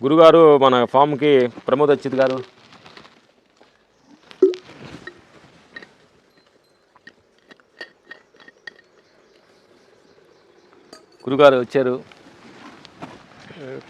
గురుగారు మన ఫామ్కి ప్రమోద్ అచ్యుత్ గారు. గురుగారు వచ్చారు.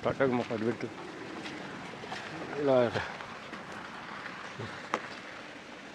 పక్కకు మొక్క పెట్టు.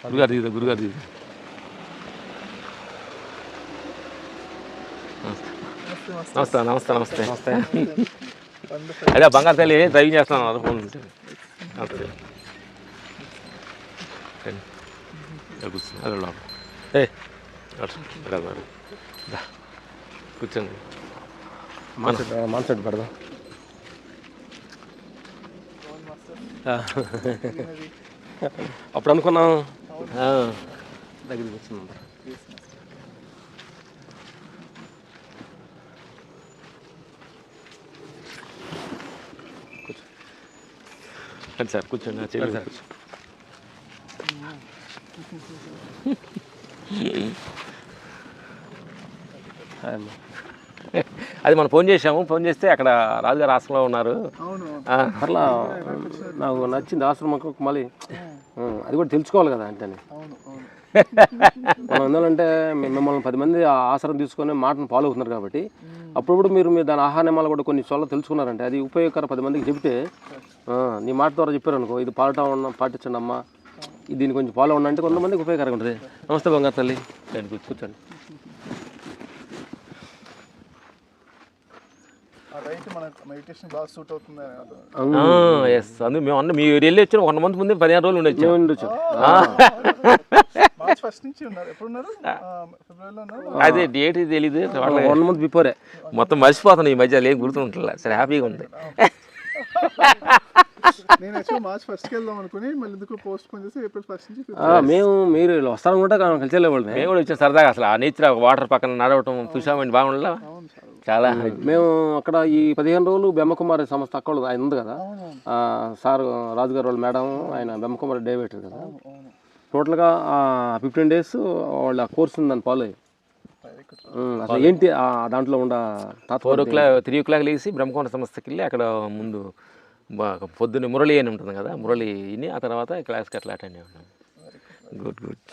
గురుగారు దిగుతా, గురుగారు దిగుతా. నమస్తే నమస్తే నమస్తే నమస్తే. అదే బంగారు తల్లి డ్రైవింగ్ చేస్తున్నాను ఫోన్ ఉంటే. నమస్తే కూర్చోండి. అదే లోపల కూర్చోండి. మనసెట్ పెడదాం. అప్పుడు అనుకున్నాం దగ్గరికి వచ్చింది. కూర్చోండి సార్, కూర్చోండి. కూర్చో. అది మనం ఫోన్ చేసాము. ఫోన్ చేస్తే అక్కడ రాజుగారు ఆశ్రమంలో ఉన్నారు. అట్లా నాకు నచ్చింది ఆశ్రమం. మళ్ళీ అది కూడా తెలుసుకోవాలి కదా అంటే మనం ఎందుకంటే మిమ్మల్ని 10 మంది ఆశ్రమం తీసుకొని మాటను ఫాలో అవుతున్నారు కాబట్టి అప్పుడప్పుడు మీరు దాని ఆహార నియమాలు కూడా కొన్ని చోట్ల తెలుసుకున్నారంటే అది ఉపయోగకర. 10 మందికి చెప్తే నీ మాట ద్వారా చెప్పారు అనుకో, ఇది పాటించండి అమ్మా, దీన్ని కొంచెం ఫాలో అవ్వండి అంటే కొంతమందికి ఉపయోగకరంగా ఉంటుంది. నమస్తే బంగారు తల్లి, కూర్చోండి. ఎస్, అందుకు మేము అన్న మీరు వెళ్ళి వచ్చాను 1 మంత్ ముందే 15 రోజులు ఉండొచ్చు. అదే డేట్ తెలీదు, 1 మంత్ బిఫోరే. మొత్తం మర్చిపోతాను ఈ మధ్య, ఏం గుర్తుంటలే. సరే, హ్యాపీగా ఉంది. మేము మీరు వస్తారనుకుంటా కలిసి వెళ్ళేవాళ్ళు. మేము కూడా వచ్చాం సరదాగా. అసలు ఆ నేచర్, వాటర్ పక్కన నడవటం చూసామండి, బాగుండలా చాలా. మేము అక్కడ ఈ 15 రోజులు బ్రహ్మకుమారి సంస్థ అక్కడ ఆయన ఉంది కదా సార్, రాజుగారు వాళ్ళ మేడం, ఆయన బ్రహ్మకుమారి డైరెక్టర్ కదా. టోటల్గా 15 days వాళ్ళ కోర్స్ ఉందని ఫాలో అయ్యి అసలు ఏంటి దాంట్లో ఉండ 3 o'clock లేచి బ్రహ్మకుమారి సంస్థకి వెళ్ళి అక్కడ ముందు పొద్దున్న మురళి అని ఉంటుంది కదా, మురళి విని ఆ తర్వాత క్లాస్కి అట్లా అటెండ్ అయ్యి ఉన్నాం. గుడ్ గుడ్,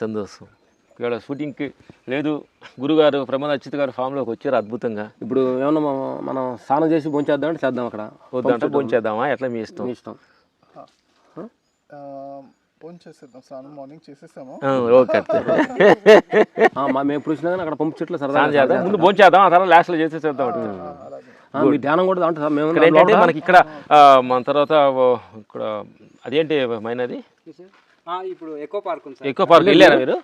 సంతోషం. ఇవాళ షూటింగ్కి లేదు, గురుగారు ప్రమోద్ అచ్యుత్ గారు ఫామ్లోకి వచ్చారు అద్భుతంగా. ఇప్పుడు ఏమన్నా మనం స్నానం చేసి భోంచేద్దాం అంటే చేద్దాం, అక్కడ వద్దంటే భోంచేద్దామా, ఎట్లా మీ ఇష్టం. ఓకే, మేము ఎప్పుడు వచ్చినా కానీ అక్కడ పంపు చెట్లు సరదా చేద్దాం. ముందు భోంచేద్దాం, ఆ తర్వాత లాస్ట్లో చేసేద్దాం. మీ ధ్యానం కూడా అంటే మేము మనకి ఇక్కడ మన తర్వాత ఇక్కడ అదేంటి మైనది ఇప్పుడు ఎకో పార్క్ వెళ్ళారా మీరు?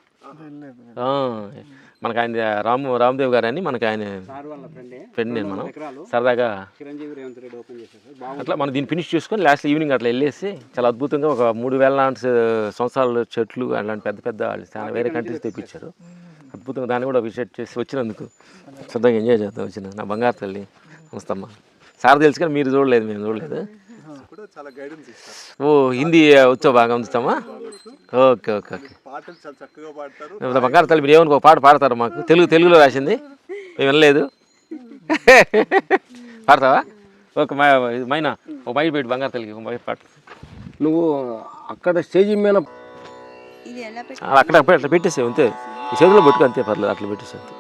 మనకు ఆయన రామ్దేవ్ గారు అని మనకి ఆయన ఫ్రెండ్. నేను మనం సరదాగా అట్లా మనం దీన్ని ఫినిష్ చేసుకొని లాస్ట్ ఈవినింగ్ అట్లా వెళ్ళేసి చాలా అద్భుతంగా ఒక 3000 సంవత్సరాల చెట్లు అలాంటి పెద్ద పెద్ద వాళ్ళు చాలా వేరే కంట్రీస్ తెప్పించారు. అద్భుతంగా దాన్ని కూడా విజిట్ చేసి వచ్చినందుకు సరదాగా ఎంజాయ్ చేద్దాం. వచ్చిన నా బంగారు తల్లి నమస్తమ్మా. సార్ తెలుసు కానీ మీరు చూడలేదు, మేము చూడలేదు. ఓ హిందీ వచ్చా బాగా ఉంచుతామా? Okay okay okay. బంగారు తల్లి మీరు ఏమనుకో పాట పాడతారు మాకు, తెలుగులో రాసింది, మేము వినలేదు. పాడతావా? ఓకే, మైనా ఒక మైక్ పెట్టి బంగారు తల్లికి పాట. నువ్వు అక్కడ స్టేజ్ మీద అక్కడ అట్లా పెట్టేసావు అంతే, ఈ చేతిలో పట్టుకు అంతే, పర్లేదు అట్లా పెట్టేసావు అంతే.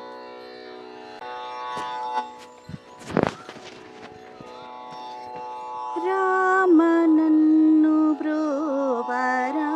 రామానన్ను బ్రోవరా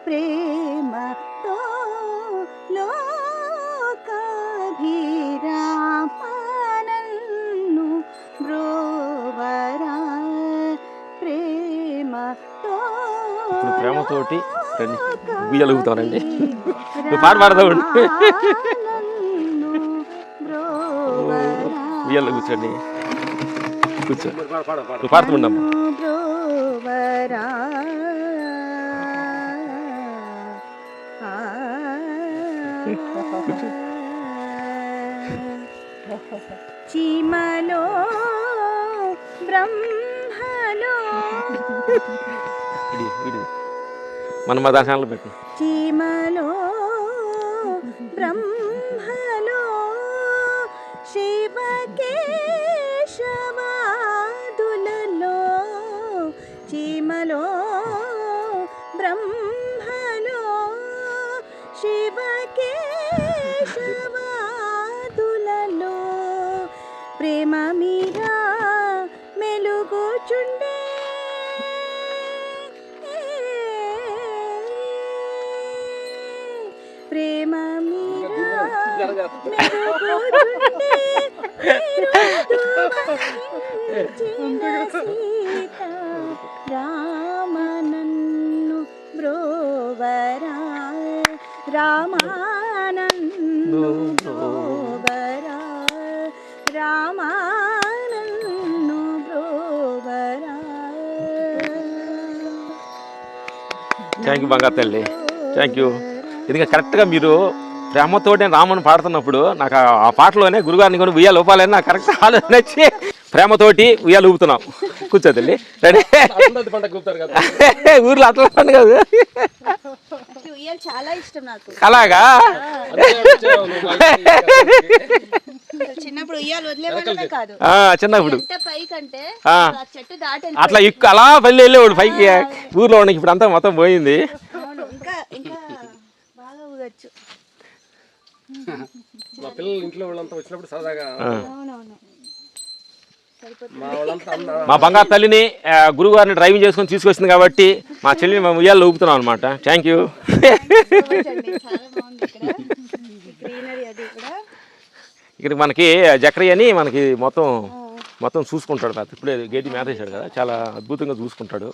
ప్రేమతో లోకాభిరామానన్ను బ్రోవరా ప్రేమతో. ప్రేమతోటి బియ్యలుగుతానండి, పాట పాడదామండి. బియ్యలు కూర్చోండి, కూర్చో, పాడుతున్నాం. కూర్చో. చీమలో బ్రహ్మలో మన మా దాశాలలో పెట్టు. చీమలో బ్రహ్మలో శివకేశవాదులలో చీమలో బ్రహ్మలో శివకేశవాదులలో ప్రేమ మీద మెలుగుచుండే ప్రేమ మీద మెలుగుచుండే చిన్న సీత రామ నన్ను బ్రోవరా రామానందు బ్రోవరా రామానందు బ్రోవరా. థ్యాంక్ యూ బంగారు తల్లి, థ్యాంక్ యూ. ఇది కరెక్ట్గా మీరు ప్రేమతోటి రామని పాడుతున్నప్పుడు నాకు ఆ పాటలోనే గురుగారిని కూడా ఉయ్యాలు ఊపాలని నాకు కరెక్ట్ ఆలోచన వచ్చి ప్రేమతోటి ఉయ్యాలు ఊపుతున్నాం. కూర్చో తల్లి, రెడీ. ఊర్లో అట్లా కాదు, ఉయ్యాలు చాలా ఇష్టం నాకు. అలాగా చిన్నప్పుడు ఉయ్యాలు వదిలేవాళ్ళమే కాదు, చిన్నప్పుడు ఎంత పైకంటే ఆ. చెట్టు దాటి అట్లా ఎక్కువ అలా పల్లె వెళ్ళేవాడు పైకి. ఊర్లో ఉండకి ఇప్పుడు అంతా మొత్తం పోయింది. ఇంకా ఇంకా బాగా ఊగచ్చు. మా పిల్లలు ఇంట్లో వాళ్ళంతా వచ్చినప్పుడు సరదాగా అవునవును మా వాళ్ళంతా మా బంగారు తల్లిని గురుగారిని డ్రైవింగ్ చేసుకొని తీసుకొచ్చింది కాబట్టి మా చెల్లిని మేము ఉయ్యాల్లో ఊపుతున్నాం అనమాట. Thank you. చాలా బాగుంది ఇక్కడ గ్రీనరీ అది కూడా. ఇక్కడ మనకి జక్రీ అని మనకి మొత్తం చూసుకుంటాడు. ఇప్పుడే గేటి మేతేశాడు కదా, చాలా అద్భుతంగా చూసుకుంటాడు.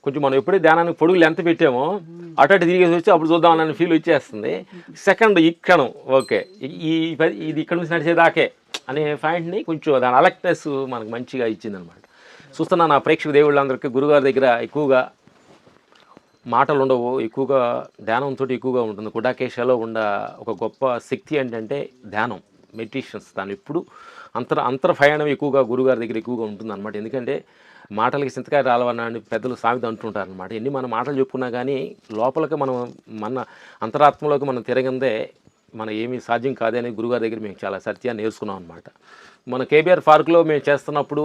కొంచెం మనం ఎప్పుడే ధ్యానానికి పొడుగులు ఎంత పెట్టామో అటు తిరిగేసి వచ్చి అప్పుడు చూద్దాం అన్న ఫీల్ వచ్చేస్తుంది. సెకండ్ ఈ క్షణం ఓకే, ఇది ఇక్కడ నుంచి నడిచేదాకే అనే పాయింట్ని కొంచెం దాని అలర్ట్నెస్ మనకు మంచిగా ఇచ్చిందనమాట. చూస్తున్నా నా ప్రేక్షక దేవుళ్ళందరికీ గురుగారి దగ్గర ఎక్కువగా మాటలు ఉండవు, ఎక్కువగా ధ్యానంతో ఎక్కువగా ఉంటుంది. కుడాకేశాలో ఉన్న ఒక గొప్ప శక్తి ఏంటంటే ధ్యానం, మెడిటేషన్స్. దాని ఎప్పుడు అంతర్ఫయనం ఎక్కువగా గురుగారి దగ్గర ఎక్కువగా ఉంటుంది అనమాట. ఎందుకంటే మాటలకి చింతకాయ రాలవని పెద్దలు సామెత అంటుంటారు అనమాట. ఎన్ని మనం మాటలు చెప్పుకున్నా కానీ లోపలికి మన అంతరాత్మలోకి మనం తిరగందే మన ఏమీ సాధ్యం కాదని గురుగారి దగ్గర మేము చాలా సత్యాన్ని నేర్చుకున్నాం అనమాట. మన కేబీఆర్ పార్క్లో మేము చేస్తున్నప్పుడు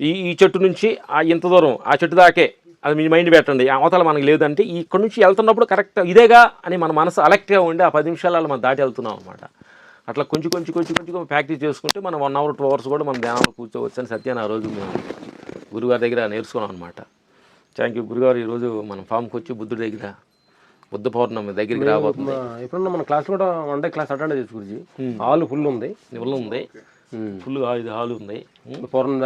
ఈ చెట్టు నుంచి ఇంత దూరం ఆ చెట్టు దాకే అది మీ మైండ్ పెట్టండి, అవతల మనకు లేదంటే ఇక్కడ నుంచి వెళ్తున్నప్పుడు కరెక్ట్ ఇదేగా అని మన మనసు అలర్ట్గా ఉండి ఆ 10 నిమిషాలలో మనం దాటి వెళ్తున్నాం అనమాట. అట్లా కొంచెం ప్రాక్టీస్ చేసుకుంటే మనం 1 hour 2 hours కూడా మనం ధ్యానంలో కూర్చోవచ్చు అని సత్యాన్ని ఆ రోజు మేము గురుగారి దగ్గర నేర్చుకున్నాం అనమాట. థ్యాంక్ యూ గురుగారు. ఈరోజు మనం ఫామ్కి వచ్చి బుద్ధుడి దగ్గర బుద్ధ పౌర్ణమి దగ్గరికి రాబోతుంది. ఎప్పుడన్నా మన క్లాస్ కూడా 1 day క్లాస్ అటెండ్ చేసి గురించి హాల్ ఫుల్ ఉంది, ఫుల్ ఇది హాల్ ఉంది. పౌర్ణమి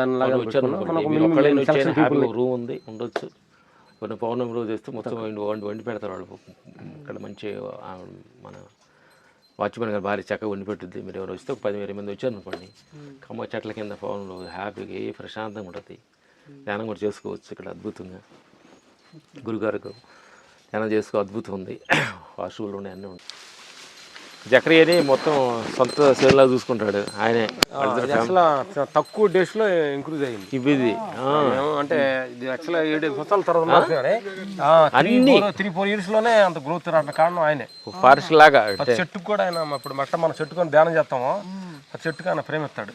రూమ్ ఉంది, ఉండొచ్చు. కొన్ని పౌర్ణమి రోజు చేస్తే మొత్తం వండి పెడతారు వాళ్ళు. ఇక్కడ మంచి మన వాచ్మెన్ గారు భారీ చక్కగా వండి పెట్టుద్ది. మీరు ఎవరు వస్తే ఒక 10-20 మంది వచ్చారు అనుకోండి, కమ్మ చెట్ల కింద పవన్లో హ్యాపీగా ప్రశాంతంగా ఉంటుంది. ధ్యానం కూడా చేసుకోవచ్చు ఇక్కడ అద్భుతంగా. గురుగారికి ధ్యానం చేసుకో అద్భుతం ఉంది. వాషువులు ఉన్నాయి, అన్నీ ఉన్నాయి. జక్రీ అని మొత్తం సొంత సేవలా చూసుకుంటాడు ఆయనే. అసలు తక్కువ డేస్లో ఇంక్రూజ్ అయ్యింది ఇది అంటే ఇది యాక్చువల్గా 7 సంవత్సరాల తర్వాత అన్ని 3-4 years లోనే అంత గ్రోత్ రావడం కారణం ఆయనే. ఫారెస్ట్ లాగా చెట్టుకు కూడా ఆయన ఇప్పుడు మనం చెట్టుకొని ధ్యానం చేస్తామో ఆ చెట్టుకు ఆయన ప్రేమిస్తాడు.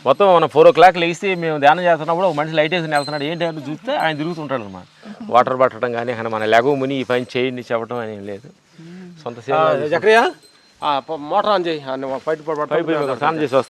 మొత్తం మనం 4 o'clock లేచి మేము ధ్యానం చేస్తున్నప్పుడు ఒక మనిషి లైట్ వేసి వెళ్తున్నాడు, ఏంటి అని చూస్తే ఆయన తిరుగుతుంటాడు అనమాట. వాటర్ పట్టడం కానీ మన లెగవ ముని ఈ పని చేయండి చెప్పడం అని ఏం లేదు. సొంత జక్రియా మోటార్ ఆన్ చేయి బయట స్నానం చేసి వస్తాను.